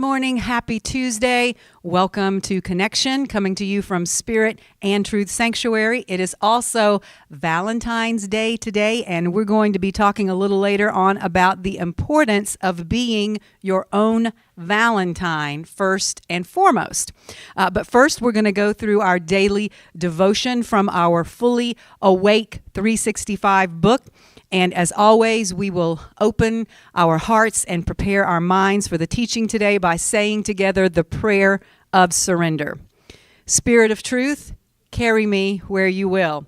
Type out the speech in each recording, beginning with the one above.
morning. Happy Tuesday. Welcome to Connection, coming to you from Spirit and Truth Sanctuary. It is also Valentine's Day today, and we're going to be talking a little later on about the importance of being your own Valentine first and foremost. But first, we're going to go through our daily devotion from our Fully Awake 365 book. And as always, we will open our hearts and prepare our minds for the teaching today by saying together the prayer of surrender. Spirit of truth, carry me where you will.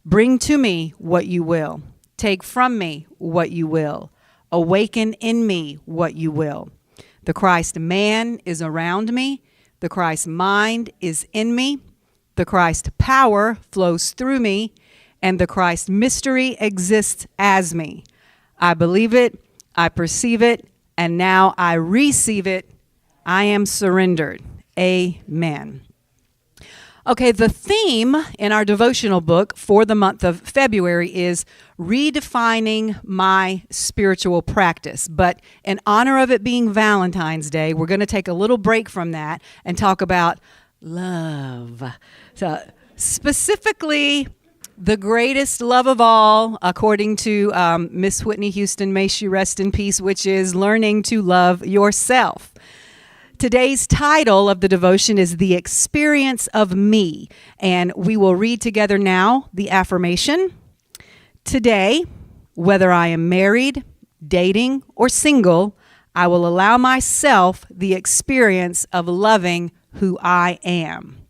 Bring to me what you will. Take from me what you will. Awaken in me what you will. The Christ man is around me. The Christ mind is in me. The Christ power flows through me. And the Christ mystery exists as me. I believe it, I perceive it, and now I receive it. I am surrendered. Amen. Okay, the theme in our devotional book for the month of February is redefining my spiritual practice. But in honor of it being Valentine's Day, we're going to take a little break from that and talk about love. So specifically, the greatest love of all, according to Miss Whitney Houston, may she rest in peace, which is learning to love yourself. Today's title of the devotion is The Experience of Me, and we will read together now the affirmation. Today, whether I am married, dating, or single, I will allow myself the experience of loving who I am.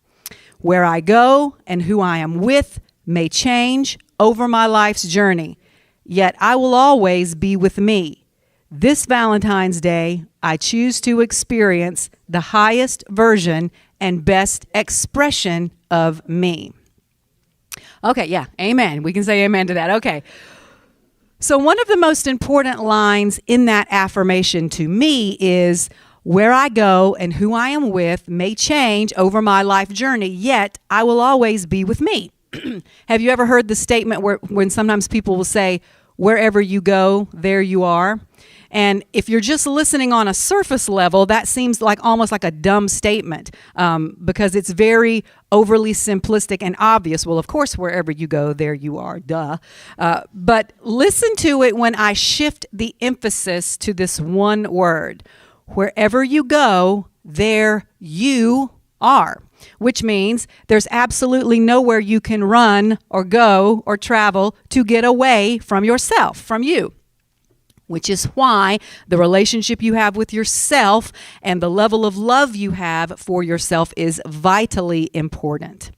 Where I go and who I am with may change over my life's journey, yet I will always be with me. This Valentine's Day, I choose to experience the highest version and best expression of me. Okay, yeah, amen. We can say amen to that. Okay. So one of the most important lines in that affirmation to me is, where I go and who I am with may change over my life journey, yet I will always be with me. Have you ever heard the statement when sometimes people will say, wherever you go, there you are? And if you're just listening on a surface level, that seems like almost like a dumb statement because it's very overly simplistic and obvious. Well, of course, wherever you go, there you are, duh. But listen to it when I shift the emphasis to this one word. Wherever you go, there you are. Which means there's absolutely nowhere you can run or go or travel to get away from yourself, from you. Which is why the relationship you have with yourself and the level of love you have for yourself is vitally important.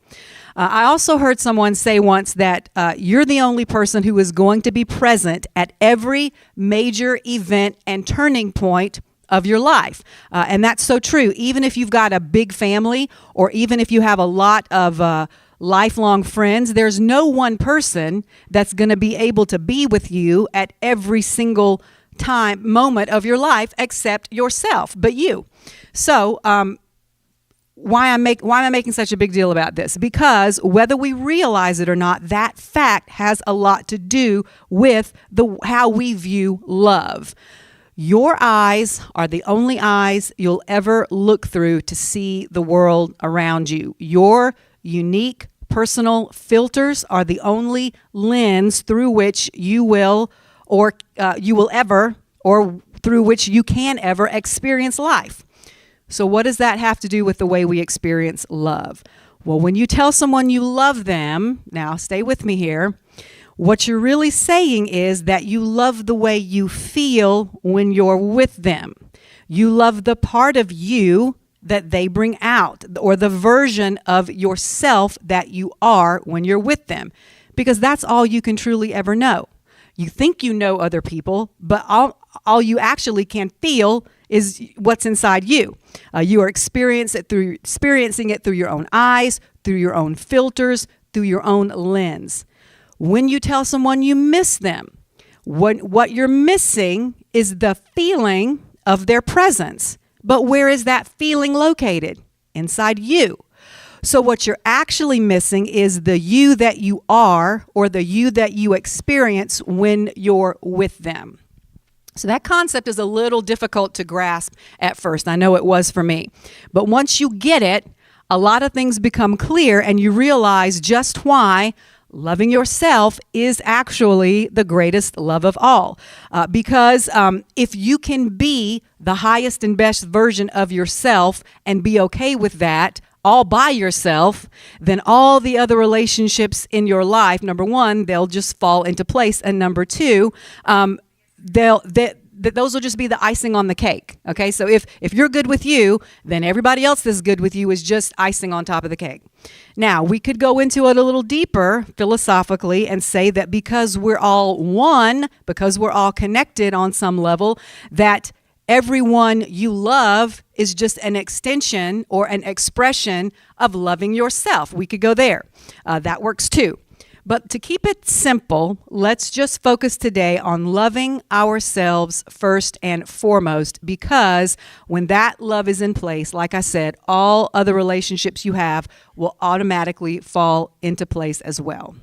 I also heard someone say once that you're the only person who is going to be present at every major event and turning point of your life. And that's so true. Even if you've got a big family or even if you have a lot of lifelong friends, there's no one person that's going to be able to be with you at every single moment of your life except yourself, but you. So why am I making such a big deal about this? Because whether we realize it or not, that fact has a lot to do with how we view love. Your eyes are the only eyes you'll ever look through to see the world around you. Your unique personal filters are the only lens through which you will ever experience life. So what does that have to do with the way we experience love? Well, when you tell someone you love them, now stay with me here, what you're really saying is that you love the way you feel when you're with them. You love the part of you that they bring out, or the version of yourself that you are when you're with them, because that's all you can truly ever know. You think you know other people, but all you actually can feel is what's inside you. You are experiencing it through your own eyes, through your own filters, through your own lens. When you tell someone you miss them, what you're missing is the feeling of their presence. But where is that feeling located? Inside you. So what you're actually missing is the you that you are, or the you that you experience when you're with them. So that concept is a little difficult to grasp at first. I know it was for me. But once you get it, a lot of things become clear and you realize just why loving yourself is actually the greatest love of all. Because if you can be the highest and best version of yourself and be okay with that, all by yourself, then all the other relationships in your life, number one, they'll just fall into place. And number two, those will just be the icing on the cake. Okay, so if you're good with you, then everybody else that's good with you is just icing on top of the cake. Now, we could go into it a little deeper philosophically and say that because we're all one, because we're all connected on some level, that everyone you love is just an extension or an expression of loving yourself. We could go there. That works too. But to keep it simple, let's just focus today on loving ourselves first and foremost, because when that love is in place, like I said, all other relationships you have will automatically fall into place as well.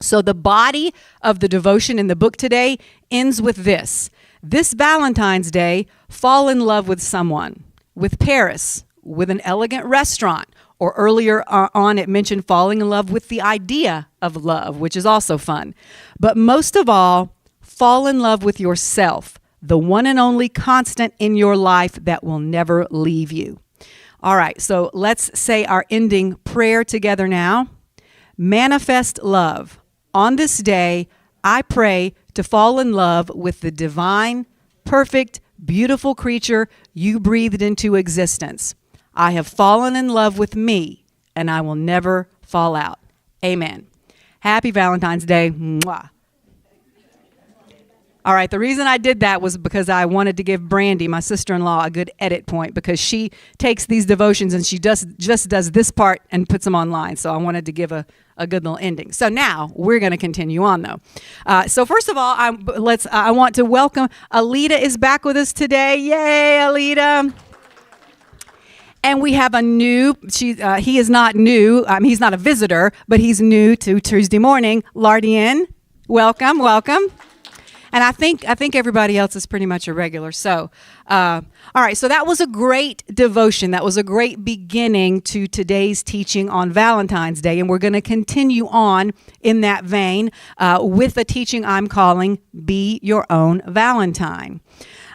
So the body of the devotion in the book today ends with this. This Valentine's Day, fall in love with someone, with Paris, with an elegant restaurant, or earlier on it mentioned falling in love with the idea of love, which is also fun. But most of all, fall in love with yourself, the one and only constant in your life that will never leave you. All right, so let's say our ending prayer together now. Manifest love. On this day, I pray to fall in love with the divine, perfect, beautiful creature you breathed into existence. I have fallen in love with me, and I will never fall out. Amen. Happy Valentine's Day. Mwah. All right, the reason I did that was because I wanted to give Brandy, my sister-in-law, a good edit point, because she takes these devotions and she just does this part and puts them online. So I wanted to give a good little ending. So now we're going to continue on, though. So first of all, I want to welcome Alita is back with us today. Yay, Alita. And we have a new, he is not new, he's not a visitor, but he's new to Tuesday morning. Lardien, welcome. And I think everybody else is pretty much a regular. So, all right. So that was a great devotion. That was a great beginning to today's teaching on Valentine's Day. And we're going to continue on in that vein with a teaching I'm calling Be Your Own Valentine.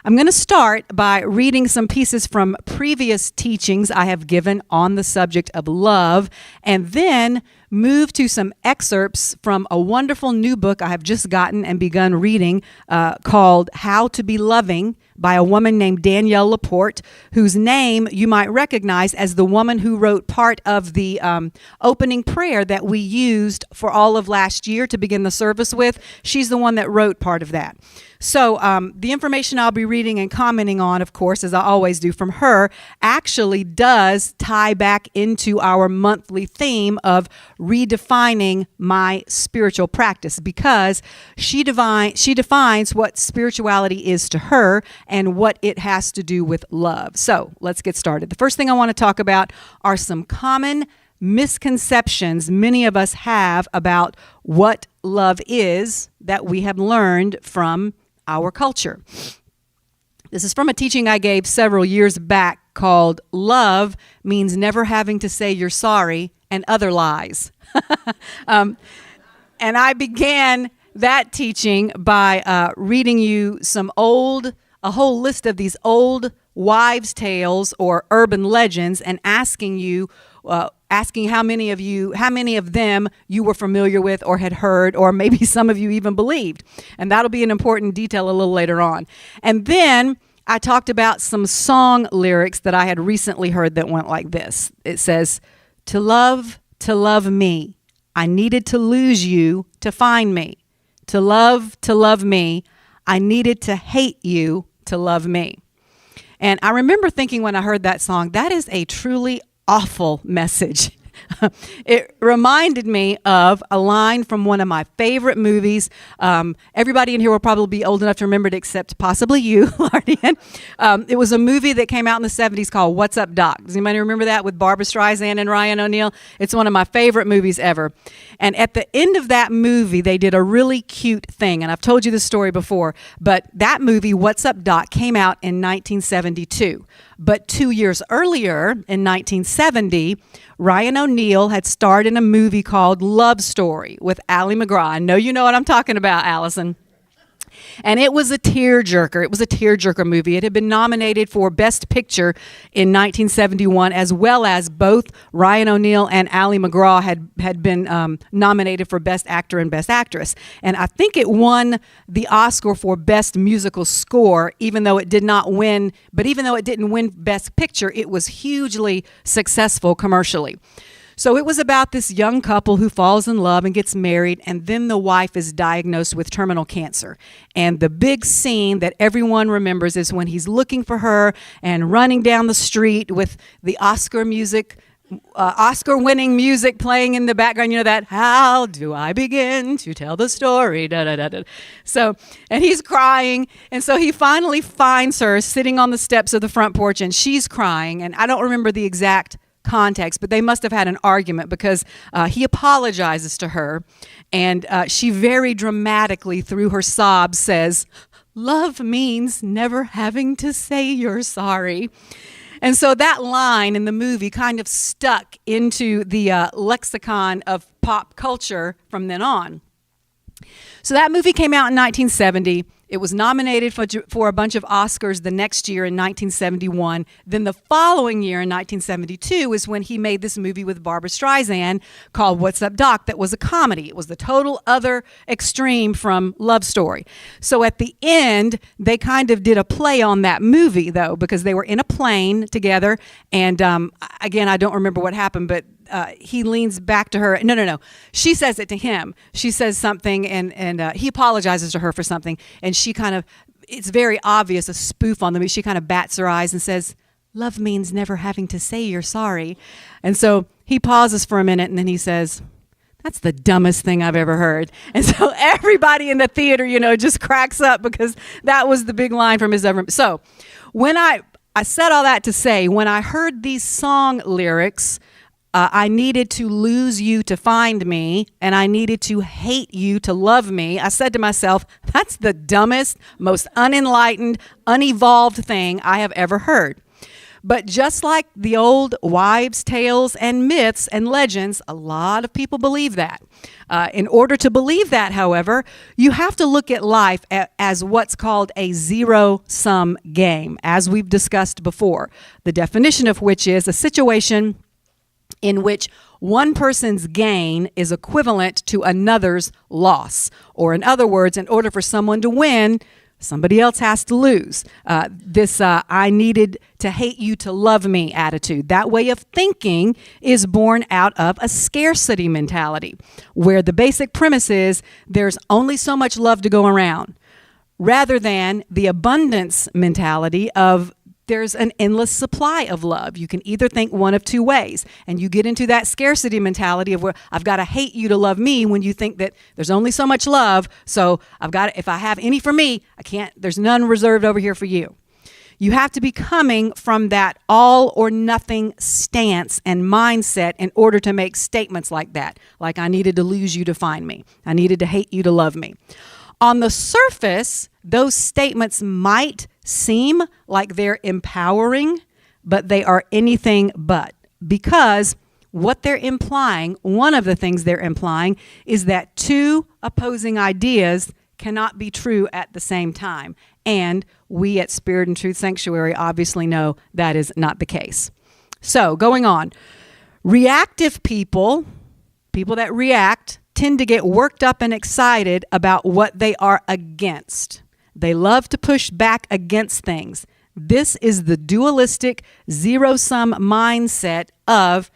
I'm going to start by reading some pieces from previous teachings I have given on the subject of love, and then move to some excerpts from a wonderful new book I have just gotten and begun reading called How to Be Loving by a woman named Danielle Laporte, whose name you might recognize as the woman who wrote part of the opening prayer that we used for all of last year to begin the service with. She's the one that wrote part of that. So the information I'll be reading and commenting on, of course, as I always do from her, actually does tie back into our monthly theme of redefining my spiritual practice, because she defines what spirituality is to her and what it has to do with love. So let's get started. The first thing I want to talk about are some common misconceptions many of us have about what love is that we have learned from our culture. This is from a teaching I gave several years back called Love Means Never Having to Say You're Sorry and Other Lies. And I began that teaching by reading you a whole list of these old wives' tales or urban legends and asking how many of them you were familiar with or had heard, or maybe some of you even believed. And that'll be an important detail a little later on. And then I talked about some song lyrics that I had recently heard that went like this. It says, to love me, I needed to lose you to find me. To love me, I needed to hate you to love me. And I remember thinking when I heard that song, that is a truly awful message. It reminded me of a line from one of my favorite movies. Everybody in here will probably be old enough to remember it, except possibly you, Lardian. It was a movie that came out in the 70s called What's Up, Doc? Does anybody remember that, with Barbara Streisand and Ryan O'Neal? It's one of my favorite movies ever. And at the end of that movie, they did a really cute thing. And I've told you this story before, but that movie, What's Up, Doc, came out in 1972. But 2 years earlier, in 1970, Ryan O'Neal had starred in a movie called Love Story with Ally McGraw. I know you know what I'm talking about, Allison. And it was a tearjerker. It was a tearjerker movie. It had been nominated for Best Picture in 1971, as well as both Ryan O'Neal and Ally McGraw had been nominated for Best Actor and Best Actress. And I think it won the Oscar for Best Musical Score, even though it did not win. But even though it didn't win Best Picture, it was hugely successful commercially. So it was about this young couple who falls in love and gets married, and then the wife is diagnosed with terminal cancer. And the big scene that everyone remembers is when he's looking for her and running down the street with the Oscar-winning music playing in the background. You know that, how do I begin to tell the story? Da, da, da, da. So, and he's crying. And so he finally finds her sitting on the steps of the front porch, and she's crying. And I don't remember the exact context, but they must have had an argument, because he apologizes to her, and she very dramatically, through her sobs, says, "Love means never having to say you're sorry." And so that line in the movie kind of stuck into the lexicon of pop culture from then on. So that movie came out in 1970. It was nominated for a bunch of Oscars the next year in 1971. Then the following year in 1972 is when he made this movie with Barbara Streisand called What's Up, Doc? That was a comedy. It was the total other extreme from Love Story. So at the end, they kind of did a play on that movie, though, because they were in a plane together. And again, I don't remember what happened, but he leans back to her. No. She says it to him. She says something, and he apologizes to her for something. And she kind of, it's very obvious, a spoof on the movie. She kind of bats her eyes and says, "Love means never having to say you're sorry." And so he pauses for a minute, and then he says, "That's the dumbest thing I've ever heard." And so everybody in the theater, just cracks up, because that was the big line from his ever. So when I said all that to say, when I heard these song lyrics, I needed to lose you to find me, and I needed to hate you to love me, I said to myself, that's the dumbest, most unenlightened, unevolved thing I have ever heard. But just like the old wives' tales and myths and legends, a lot of people believe that. In order to believe that, however, you have to look at life as what's called a zero-sum game, as we've discussed before, the definition of which is a situation in which one person's gain is equivalent to another's loss. Or in other words, in order for someone to win, somebody else has to lose. This I needed to hate you to love me attitude. That way of thinking is born out of a scarcity mentality, where the basic premise is there's only so much love to go around, rather than the abundance mentality of there's an endless supply of love. You can either think one of two ways, and you get into that scarcity mentality of where I've got to hate you to love me, when you think that there's only so much love, so if I have any for me, there's none reserved over here for you. You have to be coming from that all or nothing stance and mindset in order to make statements like that. Like, I needed to lose you to find me. I needed to hate you to love me. On the surface, those statements might seem like they're empowering, but they are anything but. Because what they're implying, one of the things they're implying, is that two opposing ideas cannot be true at the same time. And we at Spirit and Truth Sanctuary obviously know that is not the case. So, going on. Reactive people that react, tend to get worked up and excited about what they are against. They love to push back against things. This is the dualistic, zero-sum mindset of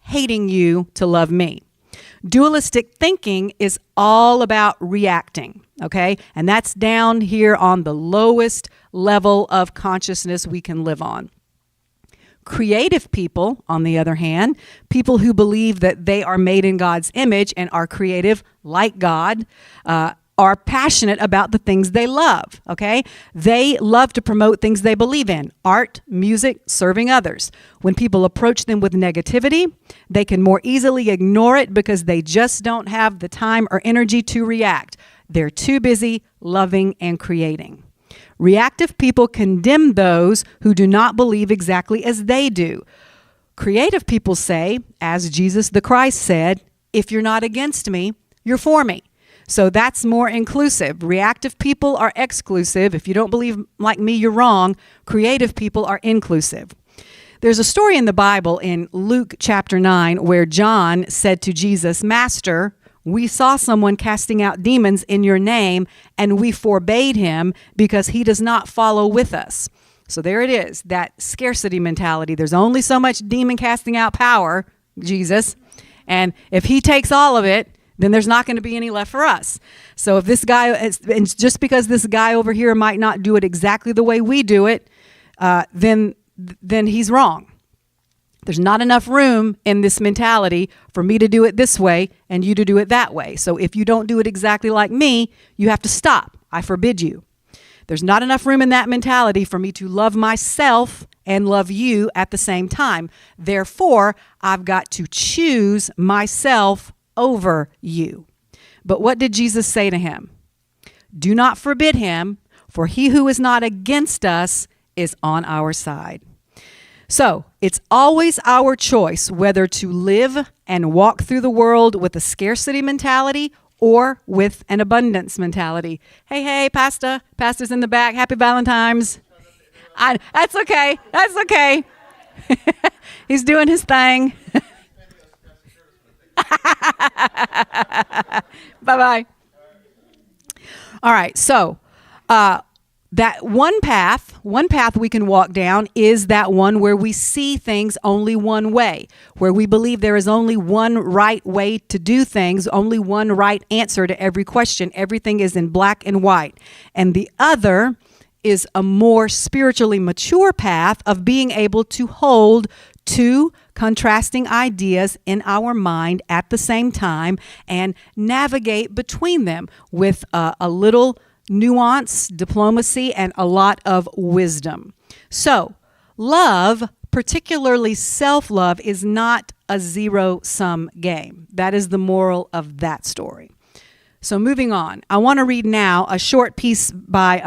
hating you to love me. Dualistic thinking is all about reacting, okay? And that's down here on the lowest level of consciousness we can live on. Creative people, on the other hand, people who believe that they are made in God's image and are creative like God, are passionate about the things they love, okay? They love to promote things they believe in: art, music, serving others. When people approach them with negativity, they can more easily ignore it because they just don't have the time or energy to react. They're too busy loving and creating. Reactive people condemn those who do not believe exactly as they do. Creative people say, as Jesus the Christ said, "If you're not against me, you're for me." So that's more inclusive. Reactive people are exclusive. If you don't believe like me, you're wrong. Creative people are inclusive. There's a story in the Bible in Luke chapter 9 where John said to Jesus, "Master, we saw someone casting out demons in your name, and we forbade him because he does not follow with us." So there it is, that scarcity mentality. There's only so much demon casting out power, Jesus. And if he takes all of it, then there's not going to be any left for us. So if this guy, and just because this guy over here might not do it exactly the way we do it, then he's wrong. There's not enough room in this mentality for me to do it this way and you to do it that way. So if you don't do it exactly like me, you have to stop. I forbid you. There's not enough room in that mentality for me to love myself and love you at the same time. Therefore, I've got to choose myself over you. But what did Jesus say to him? Do not forbid him, for he who is not against us is on our side. So it's always our choice whether to live and walk through the world with a scarcity mentality or with an abundance mentality. Hey, Pastor's in the back. Happy Valentine's. That's okay. That's okay. He's doing his thing. Bye-bye. All right, so that one path we can walk down is that one where we see things only one way, where we believe there is only one right way to do things, only one right answer to every question. Everything is in black and white. And the other is a more spiritually mature path of being able to hold two contrasting ideas in our mind at the same time and navigate between them with a little nuance, diplomacy, and a lot of wisdom. So, love, particularly self-love, is not a zero-sum game. That is the moral of that story. So moving on, I want to read now a short piece by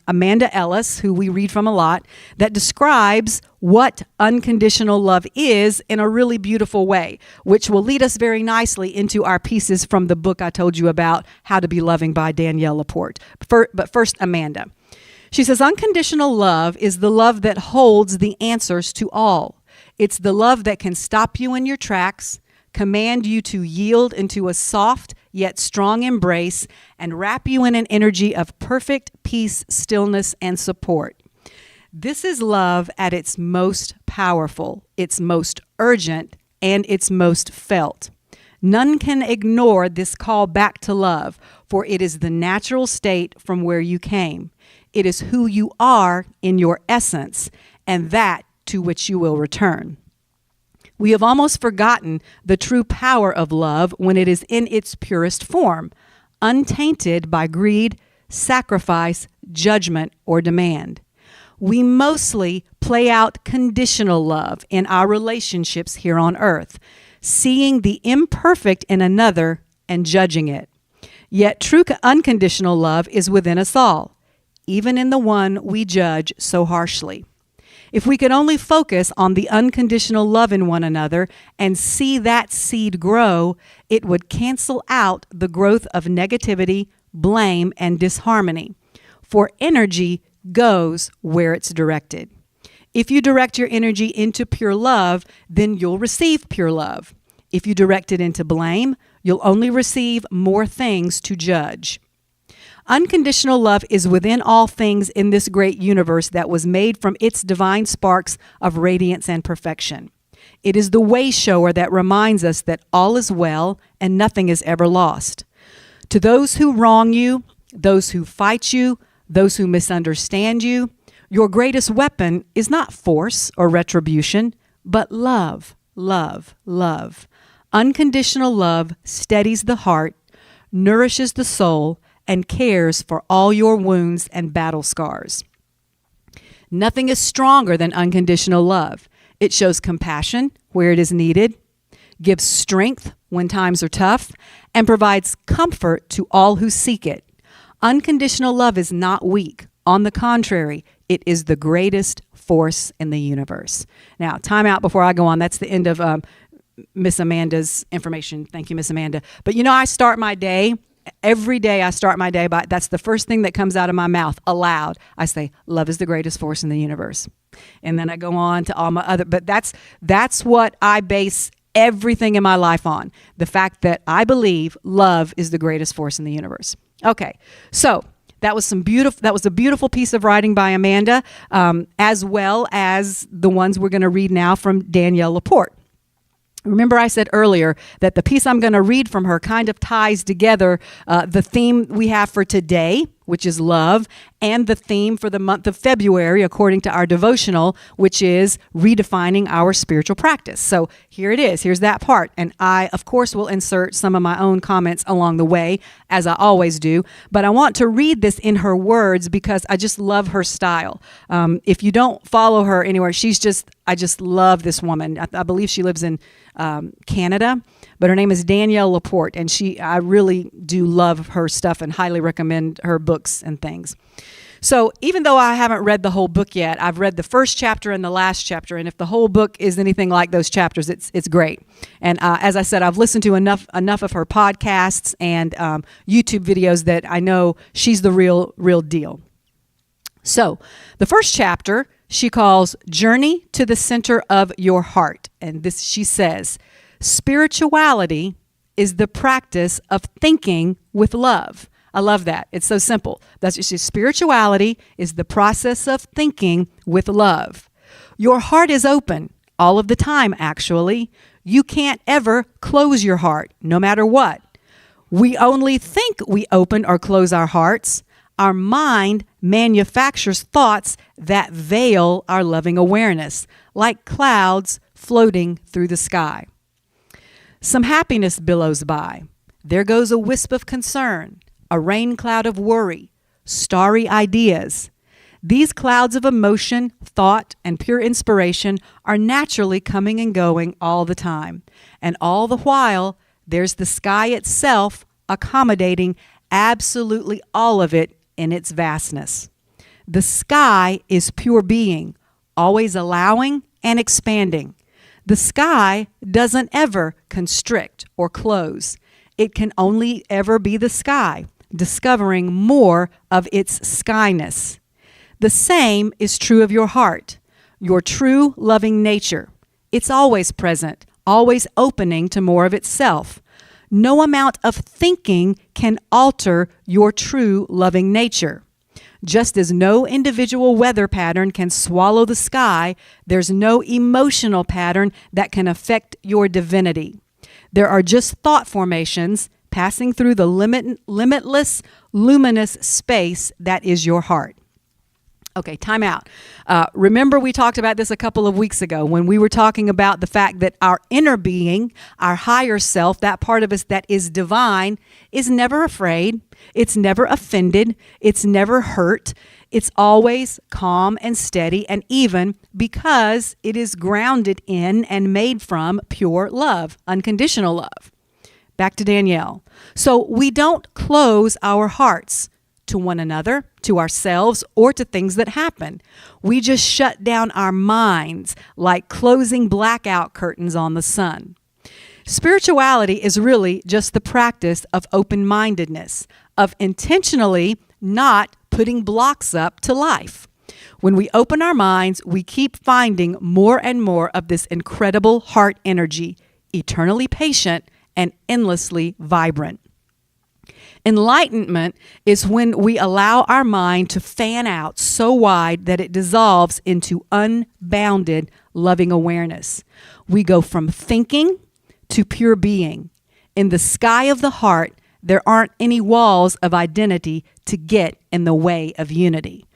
Amanda Ellis, who we read from a lot, that describes what unconditional love is in a really beautiful way, which will lead us very nicely into our pieces from the book I told you about, How to Be Loving by Danielle Laporte. But first, Amanda. She says, unconditional love is the love that holds the answers to all. It's the love that can stop you in your tracks, command you to yield into a soft yet strong embrace, and wrap you in an energy of perfect peace, stillness, and support. This is love at its most powerful, its most urgent, and its most felt. None can ignore this call back to love, for it is the natural state from where you came. It is who you are in your essence, and that to which you will return. We have almost forgotten the true power of love when it is in its purest form, untainted by greed, sacrifice, judgment, or demand. We mostly play out conditional love in our relationships here on earth, seeing the imperfect in another and judging it. Yet true unconditional love is within us all, even in the one we judge so harshly. If we could only focus on the unconditional love in one another and see that seed grow, it would cancel out the growth of negativity, blame, and disharmony. For energy goes where it's directed. If you direct your energy into pure love, then you'll receive pure love. If you direct it into blame, you'll only receive more things to judge. Unconditional love is within all things in this great universe that was made from its divine sparks of radiance and perfection. It is the way shower that reminds us that all is well and nothing is ever lost. To those who wrong you, those who fight you, those who misunderstand you, Your greatest weapon is not force or retribution, but love, love, love. Unconditional love steadies the heart, nourishes the soul, and cares for all your wounds and battle scars. Nothing is stronger than unconditional love. It shows compassion where it is needed, gives strength when times are tough, and provides comfort to all who seek it. Unconditional love is not weak. On the contrary, it is the greatest force in the universe. Now, time out before I go on. That's the end of Miss Amanda's information. Thank you, Miss Amanda. But I start my day, every day I start my day by, that's the first thing that comes out of my mouth aloud. I say, love is the greatest force in the universe. And then I go on to all my other, but that's what I base everything in my life on. The fact that I believe love is the greatest force in the universe. Okay, so that was a beautiful piece of writing by Amanda, as well as the ones we're going to read now from Danielle Laporte. Remember I said earlier that the piece I'm going to read from her kind of ties together the theme we have for today, which is love, and the theme for the month of February, according to our devotional, which is redefining our spiritual practice. So here it is. Here's that part. And I, of course, will insert some of my own comments along the way, as I always do. But I want to read this in her words because I just love her style. If you don't follow her anywhere, I just love this woman. I believe she lives in Canada, but her name is Danielle Laporte, and I really do love her stuff and highly recommend her books and things. So even though I haven't read the whole book yet, I've read the first chapter and the last chapter, and if the whole book is anything like those chapters, it's great. And as I said, I've listened to enough of her podcasts and YouTube videos that I know she's the real deal. So the first chapter she calls Journey to the Center of Your Heart. And this, she says, spirituality is the practice of thinking with love. I love that. It's so simple. That's just spirituality is the process of thinking with love. Your heart is open all of the time, actually. You can't ever close your heart, no matter what. We only think we open or close our hearts. Our mind manufactures thoughts that veil our loving awareness, like clouds floating through the sky. Some happiness billows by. There goes a wisp of concern, a rain cloud of worry, starry ideas. These clouds of emotion, thought, and pure inspiration are naturally coming and going all the time. And all the while, there's the sky itself accommodating absolutely all of it in its vastness. The sky is pure being, always allowing and expanding. The sky doesn't ever constrict or close. It can only ever be the sky, discovering more of its skyness. The same is true of your heart, your true loving nature. It's always present, always opening to more of itself. No amount of thinking can alter your true loving nature. Just as no individual weather pattern can swallow the sky, there's no emotional pattern that can affect your divinity. There are just thought formations passing through the limitless, luminous space that is your heart. Okay, time out. Remember we talked about this a couple of weeks ago when we were talking about the fact that our inner being, our higher self, that part of us that is divine, is never afraid. It's never offended. It's never hurt. It's always calm and steady, and even because it is grounded in and made from pure love, unconditional love. Back to Danielle. So we don't close our hearts to one another, to ourselves, or to things that happen. We just shut down our minds like closing blackout curtains on the sun. Spirituality is really just the practice of open-mindedness, of intentionally not putting blocks up to life. When we open our minds, we keep finding more and more of this incredible heart energy, eternally patient and endlessly vibrant. Enlightenment is when we allow our mind to fan out so wide that it dissolves into unbounded loving awareness. We go from thinking to pure being. In the sky of the heart, there aren't any walls of identity to get in the way of unity.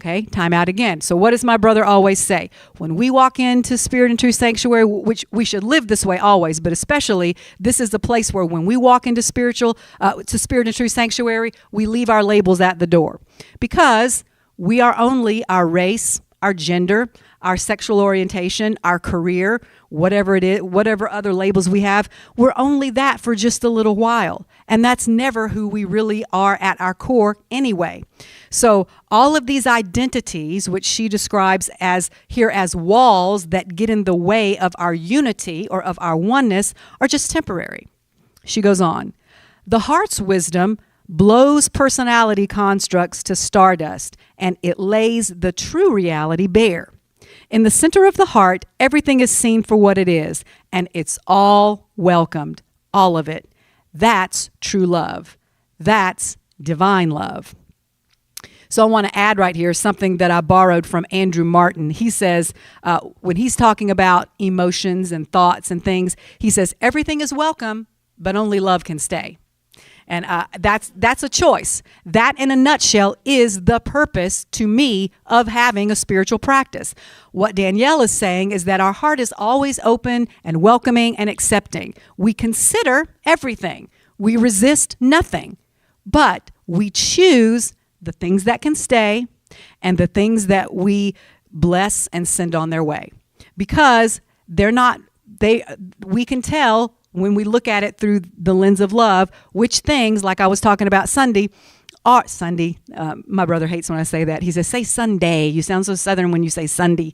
Okay, time out again. So what does my brother always say? When we walk into Spirit and Truth Sanctuary, which we should live this way always, but especially this is the place where when we walk into Spirit and Truth Sanctuary, we leave our labels at the door. Because we are only our race, our gender, our sexual orientation, our career, whatever it is, whatever other labels we have, we're only that for just a little while. And that's never who we really are at our core anyway. So all of these identities, which she describes as walls that get in the way of our unity or of our oneness, are just temporary. She goes on, the heart's wisdom blows personality constructs to stardust, and it lays the true reality bare. In the center of the heart, everything is seen for what it is, and it's all welcomed, all of it. That's true love. That's divine love. So I want to add right here something that I borrowed from Andrew Martin. He says, when he's talking about emotions and thoughts and things, he says, everything is welcome, but only love can stay. And that's a choice. That, in a nutshell, is the purpose to me of having a spiritual practice. What Danielle is saying is that our heart is always open and welcoming and accepting. We consider everything. We resist nothing. But we choose the things that can stay and the things that we bless and send on their way. Because we can tell when we look at it through the lens of love, which things, like I was talking about Sunday, my brother hates when I say that. He says, say Sunday. You sound so Southern when you say Sunday.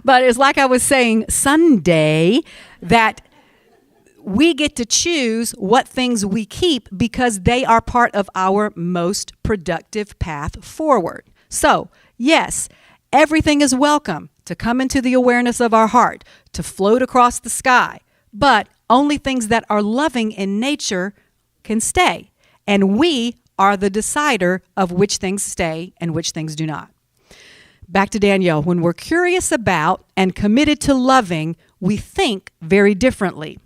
But it's like I was saying Sunday, that we get to choose what things we keep because they are part of our most productive path forward. So, yes, everything is welcome to come into the awareness of our heart, to float across the sky, but only things that are loving in nature can stay. And we are the decider of which things stay and which things do not. Back to Danielle. When we're curious about and committed to loving, we think very differently.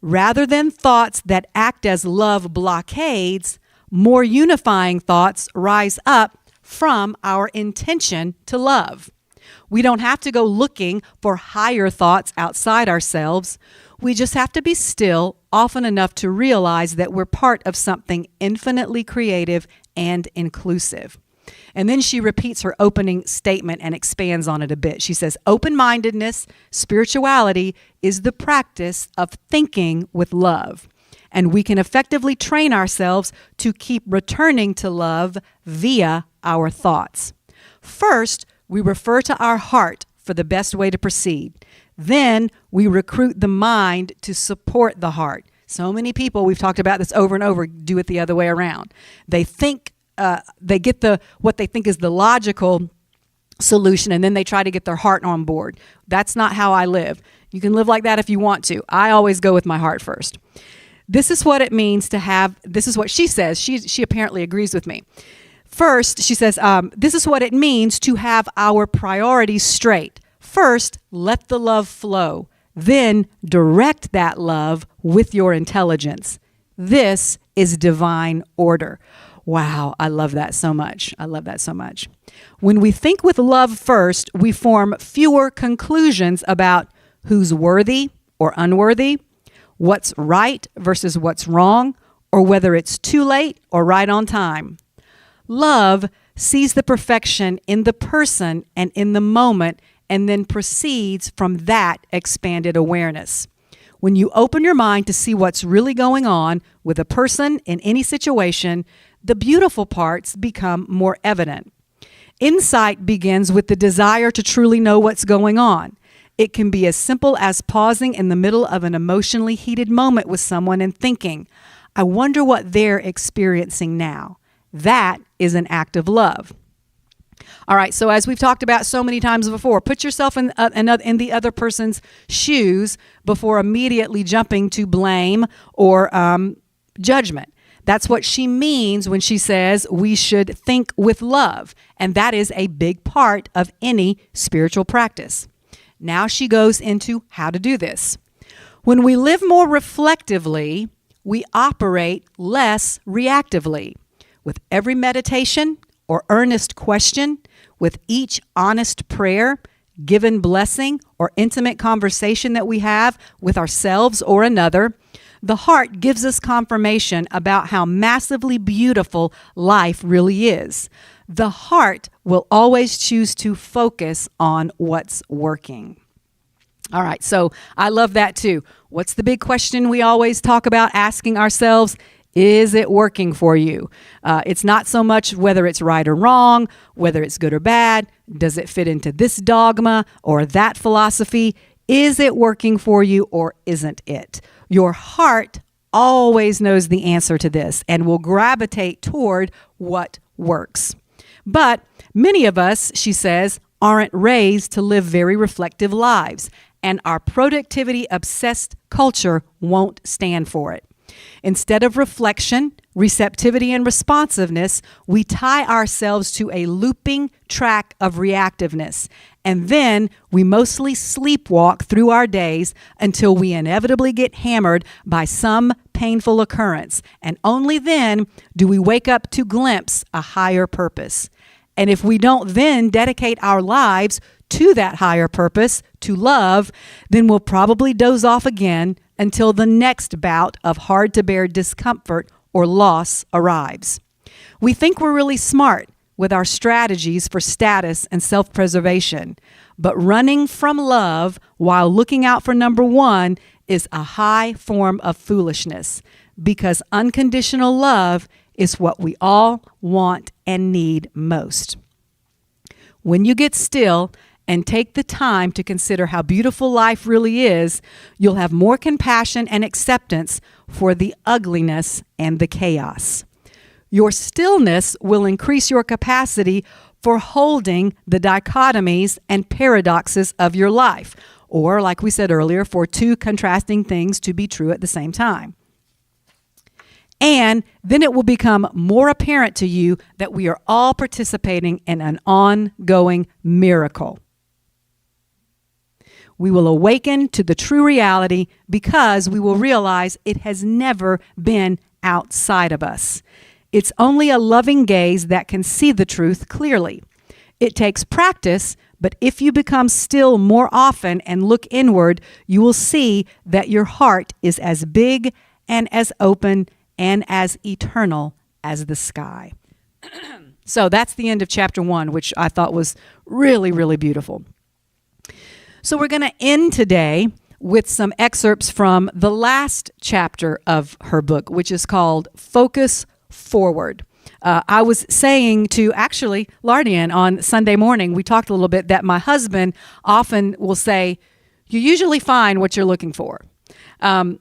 Rather than thoughts that act as love blockades, more unifying thoughts rise up from our intention to love. We don't have to go looking for higher thoughts outside ourselves. We just have to be still often enough to realize that we're part of something infinitely creative and inclusive. And then she repeats her opening statement and expands on it a bit. She says, open-mindedness, spirituality, is the practice of thinking with love. And we can effectively train ourselves to keep returning to love via our thoughts. First, we refer to our heart for the best way to proceed. Then we recruit the mind to support the heart. So many people, we've talked about this over and over, do it the other way around. They think, they get what they think is the logical solution, and then they try to get their heart on board. That's not how I live. You can live like that if you want to. I always go with my heart first. This is what it means to have, this is what she says. She apparently agrees with me. First, she says, this is what it means to have our priorities straight. First, let the love flow. Then direct that love with your intelligence. This is divine order. Wow, I love that so much. I love that so much. When we think with love first, we form fewer conclusions about who's worthy or unworthy, what's right versus what's wrong, or whether it's too late or right on time. Love sees the perfection in the person and in the moment, and then proceeds from that expanded awareness. When you open your mind to see what's really going on with a person in any situation, the beautiful parts become more evident. Insight begins with the desire to truly know what's going on. It can be as simple as pausing in the middle of an emotionally heated moment with someone and thinking, I wonder what they're experiencing now. That is an act of love. All right, so as we've talked about so many times before, put yourself in the other person's shoes before immediately jumping to blame or judgment. That's what she means when she says we should think with love, and that is a big part of any spiritual practice. Now she goes into how to do this. When we live more reflectively, we operate less reactively. with every meditation or earnest question, with each honest prayer, given blessing, or intimate conversation that we have with ourselves or another, the heart gives us confirmation about how massively beautiful life really is. The heart will always choose to focus on what's working. All right, so I love that too. What's the big question we always talk about asking ourselves? Is it working for you? It's not so much whether it's right or wrong, whether it's good or bad. Does it fit into this dogma or that philosophy? Is it working for you or isn't it? Your heart always knows the answer to this and will gravitate toward what works. But many of us, she says, aren't raised to live very reflective lives, and our productivity-obsessed culture won't stand for it. Instead of reflection, receptivity, and responsiveness, we tie ourselves to a looping track of reactiveness, and then we mostly sleepwalk through our days until we inevitably get hammered by some painful occurrence, and only then do we wake up to glimpse a higher purpose. And if we don't then dedicate our lives to that higher purpose, to love, then we'll probably doze off again until the next bout of hard-to-bear discomfort or loss arrives. We think we're really smart with our strategies for status and self-preservation, but running from love while looking out for number one is a high form of foolishness, because unconditional love is what we all want and need most. When you get still and take the time to consider how beautiful life really is, you'll have more compassion and acceptance for the ugliness and the chaos. Your stillness will increase your capacity for holding the dichotomies and paradoxes of your life, or, like we said earlier, for two contrasting things to be true at the same time. And then it will become more apparent to you that we are all participating in an ongoing miracle. We will awaken to the true reality because we will realize it has never been outside of us. It's only a loving gaze that can see the truth clearly. It takes practice, but if you become still more often and look inward, you will see that your heart is as big and as open and as eternal as the sky. So that's the end of chapter 1, which I thought was really, really beautiful. So we're going to end today with some excerpts from the last chapter of her book, which is called Focus Forward. I was saying to actually Lardian on Sunday morning, we talked a little bit that my husband often will say, you usually find what you're looking for. And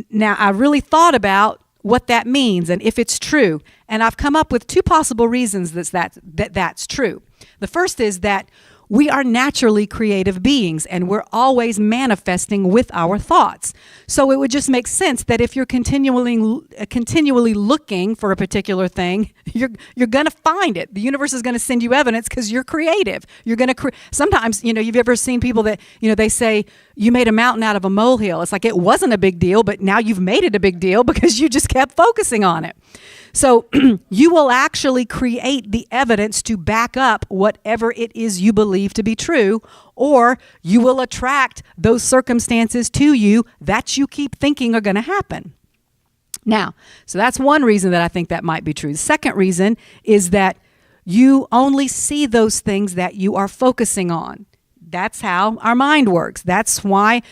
now I really thought about what that means and if it's true. And I've come up with two possible reasons that's true. The first is that we are naturally creative beings, and we're always manifesting with our thoughts. So it would just make sense that if you're continually looking for a particular thing, you're going to find it. The universe is going to send you evidence because you're creative. You're going to sometimes, you've ever seen people that, they say you made a mountain out of a molehill. It's like it wasn't a big deal, but now you've made it a big deal because you just kept focusing on it. So you will actually create the evidence to back up whatever it is you believe to be true, or you will attract those circumstances to you that you keep thinking are going to happen. Now, so that's one reason that I think that might be true. The second reason is that you only see those things that you are focusing on. That's how our mind works. That's why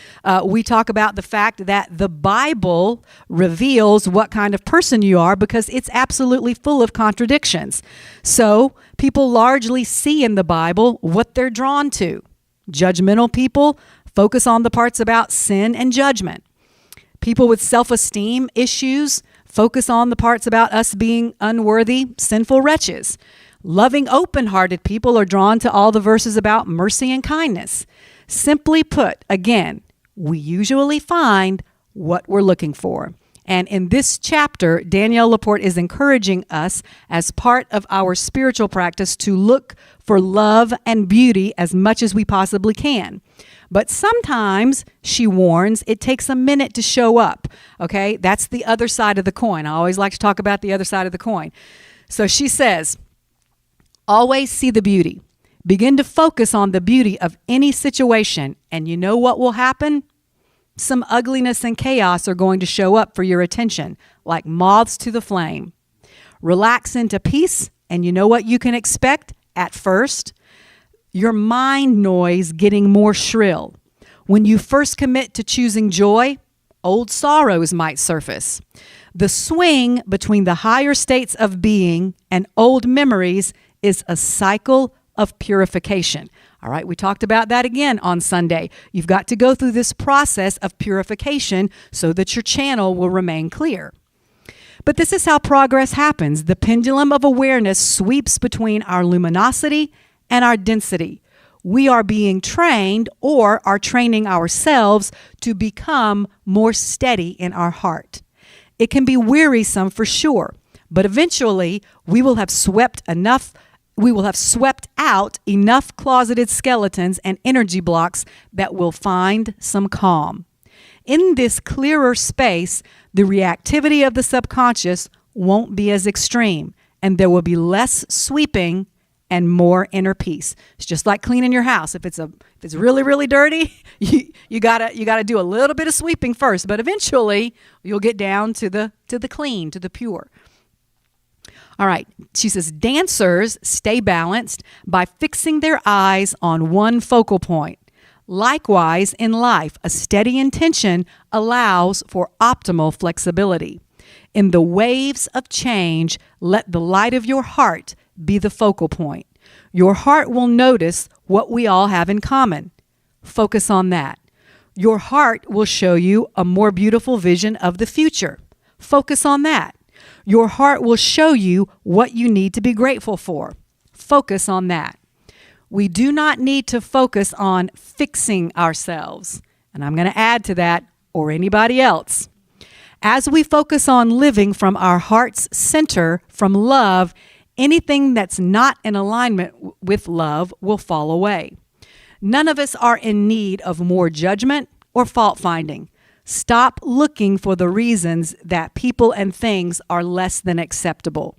we talk about the fact that the Bible reveals what kind of person you are, because it's absolutely full of contradictions. So people largely see in the Bible what they're drawn to. Judgmental people focus on the parts about sin and judgment. People with self-esteem issues focus on the parts about us being unworthy, sinful wretches. Loving, open-hearted people are drawn to all the verses about mercy and kindness. Simply put, again, we usually find what we're looking for. And in this chapter, Danielle Laporte is encouraging us as part of our spiritual practice to look for love and beauty as much as we possibly can. But sometimes, she warns, it takes a minute to show up, okay? That's the other side of the coin. I always like to talk about the other side of the coin. So she says, always see the beauty. Begin to focus on the beauty of any situation, and you know what will happen? Some ugliness and chaos are going to show up for your attention, like moths to the flame. Relax into peace, and you know what you can expect at first? Your mind noise getting more shrill. When you first commit to choosing joy, old sorrows might surface. The swing between the higher states of being and old memories is a cycle of purification. All right, we talked about that again on Sunday. You've got to go through this process of purification so that your channel will remain clear. But this is how progress happens. The pendulum of awareness sweeps between our luminosity and our density. We are being trained or are training ourselves to become more steady in our heart. It can be wearisome for sure, but eventually we will have swept out enough closeted skeletons and energy blocks that will find some calm. In this clearer space, the reactivity of the subconscious won't be as extreme, and there will be less sweeping and more inner peace. It's just like cleaning your house. If it's really, really dirty, you gotta do a little bit of sweeping first, but eventually you'll get down to the clean, to the pure. All right, she says, dancers stay balanced by fixing their eyes on one focal point. Likewise, in life, a steady intention allows for optimal flexibility. In the waves of change, let the light of your heart be the focal point. Your heart will notice what we all have in common. Focus on that. Your heart will show you a more beautiful vision of the future. Focus on that. Your heart will show you what you need to be grateful for. Focus on that. We do not need to focus on fixing ourselves. And I'm going to add to that, or anybody else. As we focus on living from our heart's center, from love, anything that's not in alignment with love will fall away. None of us are in need of more judgment or fault finding. Stop looking for the reasons that people and things are less than acceptable.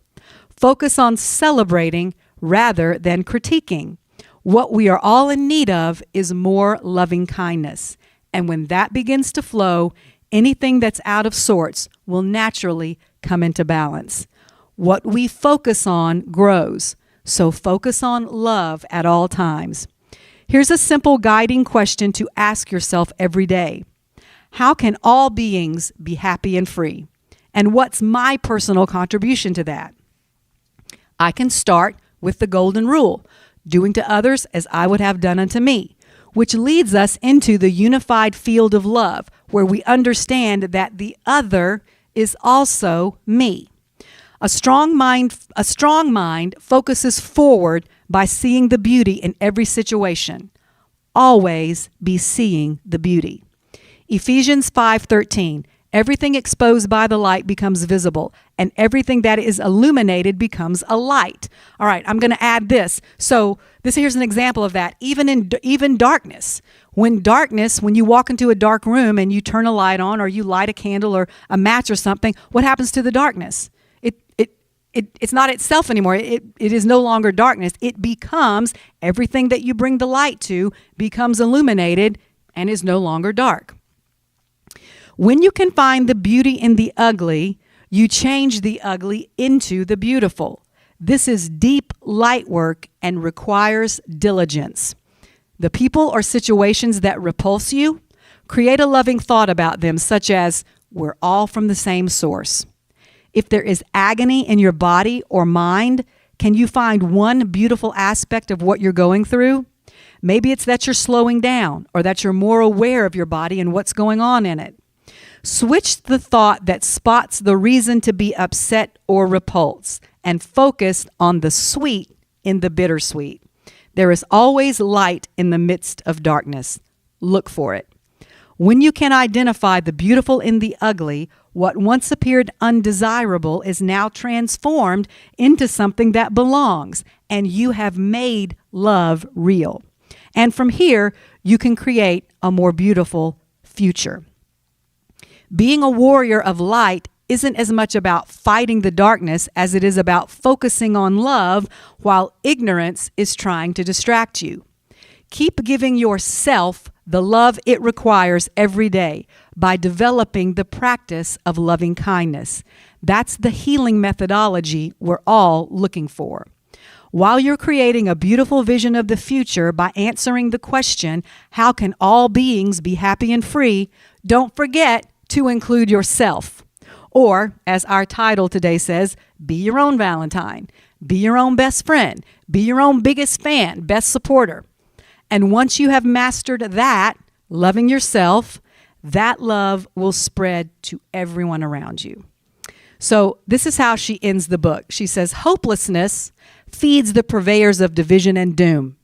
Focus on celebrating rather than critiquing. What we are all in need of is more loving kindness. And when that begins to flow, anything that's out of sorts will naturally come into balance. What we focus on grows. So focus on love at all times. Here's a simple guiding question to ask yourself every day. How can all beings be happy and free? And what's my personal contribution to that? I can start with the golden rule, doing to others as I would have done unto me, which leads us into the unified field of love, where we understand that the other is also me. A strong mind focuses forward by seeing the beauty in every situation. Always be seeing the beauty. Ephesians 5:13. Everything exposed by the light becomes visible, and everything that is illuminated becomes a light. All right, I'm going to add this. So here's an example of that. Even darkness. When you walk into a dark room and you turn a light on, or you light a candle or a match or something, what happens to the darkness? It's not itself anymore. It is no longer darkness. It becomes, everything that you bring the light to becomes illuminated and is no longer dark. When you can find the beauty in the ugly, you change the ugly into the beautiful. This is deep light work and requires diligence. The people or situations that repulse you, create a loving thought about them, such as, we're all from the same source. If there is agony in your body or mind, can you find one beautiful aspect of what you're going through? Maybe it's that you're slowing down, or that you're more aware of your body and what's going on in it. Switch the thought that spots the reason to be upset or repulsed, and focus on the sweet in the bittersweet. There is always light in the midst of darkness. Look for it. When you can identify the beautiful in the ugly, what once appeared undesirable is now transformed into something that belongs, and you have made love real. And from here, you can create a more beautiful future. Being a warrior of light isn't as much about fighting the darkness as it is about focusing on love while ignorance is trying to distract you. Keep giving yourself the love it requires every day by developing the practice of loving kindness. That's the healing methodology we're all looking for. While you're creating a beautiful vision of the future by answering the question, how can all beings be happy and free? Don't forget to include yourself. Or, as our title today says, be your own Valentine. Be your own best friend. Be your own biggest fan, best supporter. And once you have mastered that, loving yourself, that love will spread to everyone around you. So this is how she ends the book. She says, hopelessness feeds the purveyors of division and doom.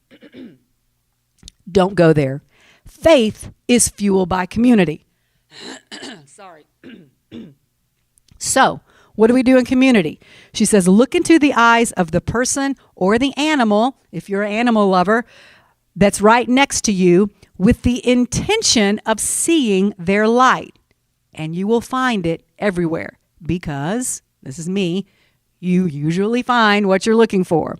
Don't go there. Faith is fueled by community. Sorry. So, what do we do in community? She says, look into the eyes of the person or the animal, if you're an animal lover, that's right next to you with the intention of seeing their light. And you will find it everywhere because, this is me, you usually find what you're looking for.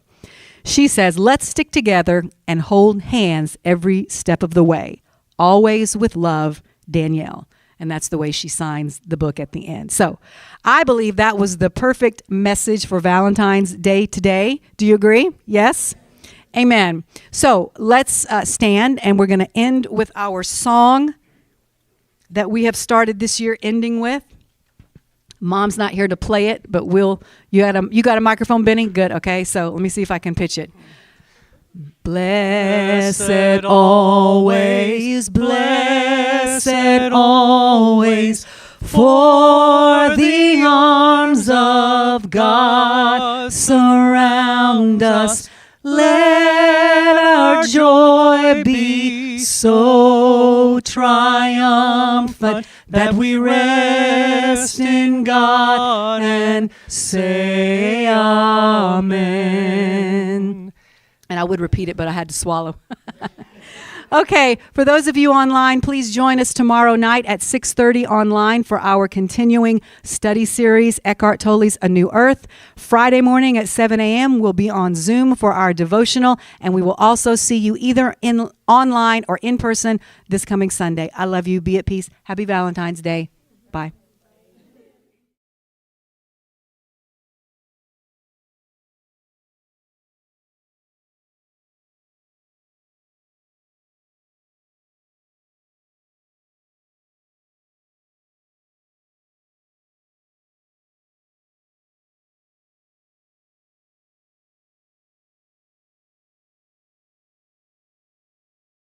She says, let's stick together and hold hands every step of the way. Always with love, Danielle. And that's the way she signs the book at the end. So I believe that was the perfect message for Valentine's Day today. Do you agree? Yes? Amen. So let's stand, and we're going to end with our song that we have started this year ending with. Mom's not here to play it, but you got a microphone, Benny? Good. Okay. So let me see if I can pitch it. Blessed always, blessed always, for the arms of God surround us. Let our joy be so triumphant that we rest in God and say amen. And I would repeat it, but I had to swallow. Okay, for those of you online, please join us tomorrow night at 6:30 online for our continuing study series, Eckhart Tolle's A New Earth. Friday morning at 7 a.m., we'll be on Zoom for our devotional, and we will also see you either online or in person this coming Sunday. I love you. Be at peace. Happy Valentine's Day. Bye.